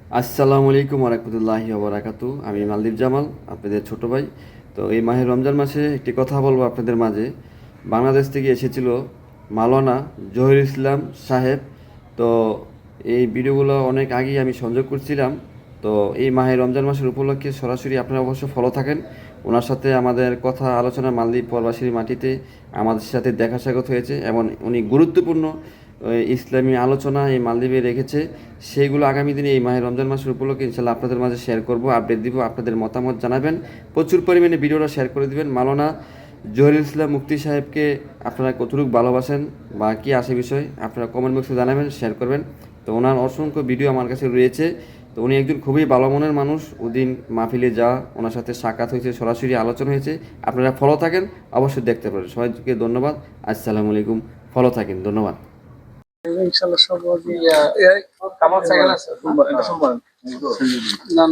আসসালামু আলাইকুম ওরহমতুল্লাহি ওবরাকাতু। আমি মালদ্বীপ জামাল, আপনাদের ছোট ভাই। তো এই মাহে রমজান মাসে একটি কথা বলবো আপনাদের মাঝে। বাংলাদেশ থেকে এসেছিল মাওলানা জহির ইসলাম সাহেব। তো এই ভিডিওগুলো অনেক আগেই আমি সংযোগ করছিলাম। তো এই মাহে রমজান মাসের উপলক্ষে সরাসরি আপনারা অবশ্য ফলো থাকেন। ওনার সাথে আমাদের কথা আলোচনা মালদ্বীপ প্রবাসীর মাটিতে আমাদের সাথে দেখা সাক্ষাৎ হয়েছে এবং উনি গুরুত্বপূর্ণ ইসলামী আলোচনা এই মালদ্বীপে রেখেছে। সেইগুলো আগামী দিনে এই মাহে রমজান মাসের উপলক্ষে ইনশাল্লাহ আপনাদের মাঝে শেয়ার করব, আপডেট দিব, আপনাদের মতামত জানাবেন। প্রচুর পরিমাণে ভিডিওটা শেয়ার করে দিবেন। মাওলানা জহিরুল ইসলাম মুফতি সাহেবকে আপনারা কতটুকু ভালোবাসেন বা কী আসে বিষয় আপনারা কমেন্ট বক্সে জানাবেন, শেয়ার করবেন। তো ওনার অসংখ্য ভিডিও আমার কাছে রয়েছে। তো উনি একজন খুবই ভালো মনের মানুষ। ওদিন মাহফিলে যা ওনার সাথে সাক্ষাৎ হয়েছে, সরাসরি আলোচনা হয়েছে। আপনারা ফলো থাকেন, অবশ্যই দেখতে পারেন। সবাইকে ধন্যবাদ। আসসালামু আলাইকুম। ফলো থাকেন, ধন্যবাদ। ইনশাআল্লাহ সব কামাল সাইকেল আছে এটা সম্ভব না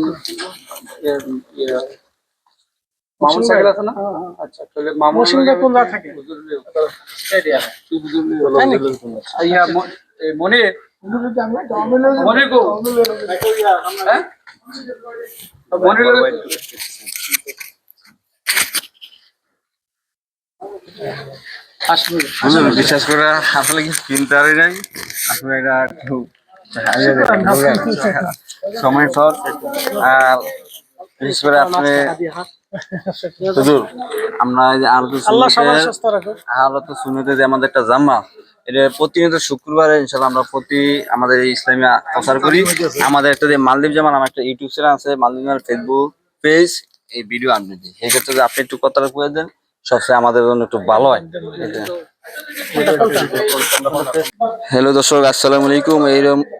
মামুন সাইকেল আছে না। আচ্ছা তাহলে মামুন সিংহা কোন জায়গা থাকে এরিয়া আইয়া মনে মনে গো হ্যাঁ মনে লাগে বিশ্বাস করে আসলে কি ফিল্টারই নাই আসলে এটা একটু সময় শর্ট। আর বিশেষ করে আপনি হুজুর আমরা এই যে আলোতে শুনেতে যে আমাদের একটা জাম্মা এটা প্রতিনিয়ত শুক্রবারে ইনশাল্লাহ আমরা আমাদের এই ইসলামী প্রচার করি। আমাদের একটা যে মালদ্বীপ জামাল আমার একটা ইউটিউব চ্যানেল আছে, মালদ্বীপ জামাল ফেসবুক পেজ, এই ভিডিও আপনি দিই এই ক্ষেত্রে আপনি একটু কথাটা করে দেন সবচেয়ে আমাদের জন্য একটু ভালো হয়। হ্যালো দর্শক, আসসালামু আলাইকুম।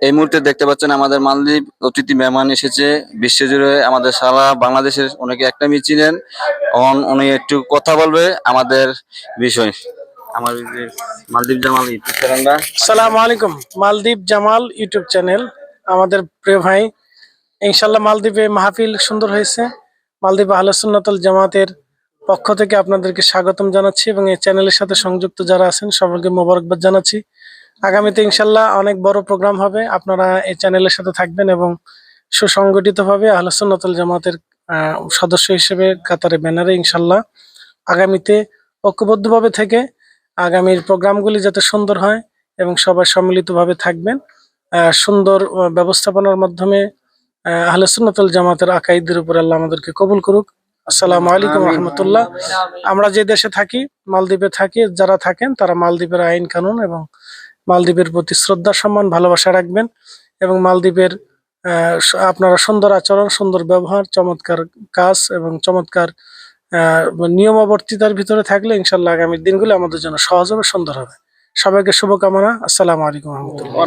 এই মুহূর্তে দেখতে পাচ্ছেন আমাদের মালদ্বীপ অতিথি মেহমান এসেছে। বিশ্বজুড়ে আমাদের সারা বাংলাদেশের অনেকে একটা চিনেন। উনি একটু কথা বলবে আমাদের বিষয়। আমার মালদ্বীপ জামাল ইউটিউব চ্যানেলটা। আসসালামু আলাইকুম। মালদ্বীপ জামাল ইউটিউব চ্যানেল আমাদের প্রিয় ভাই। ইনশাআল্লাহ মালদ্বীপে মাহফিল সুন্দর হয়েছে। মালদ্বীপ আহলে সুন্নাত ওয়াল জামাতের পক্ষ থেকে আপনাদেরকে স্বাগতম জানাচ্ছি এবং এই চ্যানেলের সাথে সংযুক্ত যারা আছেন সকলকে মোবারকবাদ জানাচ্ছি। আগামীতে ইনশাআল্লাহ অনেক বড় প্রোগ্রাম হবে, আপনারা এই চ্যানেলের সাথে থাকবেন এবং সুসংগঠিতভাবে আহলে সুন্নাত ওয়াল জামাতের সদস্য হিসেবে কাতারে ব্যানারে ইনশাআল্লাহ আগামীতে ঐক্যবদ্ধভাবে থেকে আগামীর প্রোগ্রামগুলি যাতে সুন্দর হয় এবং সবাই সম্মিলিতভাবে থাকবেন। সুন্দর ব্যবস্থাপনার মাধ্যমে আহলে সুন্নাত ওয়াল জামাতের আকাইদের উপর আল্লাহ আমাদেরকে কবুল করুক। আসসালামু আলাইকুম রহমতুল্লাহ। আমরা যে দেশে থাকি, মালদ্বীপে থাকি, যারা থাকেন তারা মালদ্বীপের আইন কানুন এবং মালদ্বীপের প্রতি শ্রদ্ধা সম্মান ভালোবাসা রাখবেন এবং মালদ্বীপের আপনারা সুন্দর আচরণ, সুন্দর ব্যবহার, চমৎকার কাজ এবং চমৎকার নিয়মাবর্তিতার ভিতরে থাকলে ইনশাল্লাহ আগামী দিনগুলো আমাদের জন্য সহজ হবে, সুন্দর হবে। সবাইকে শুভকামনা। আসসালামু আলাইকুম রহমতুল্লাহ।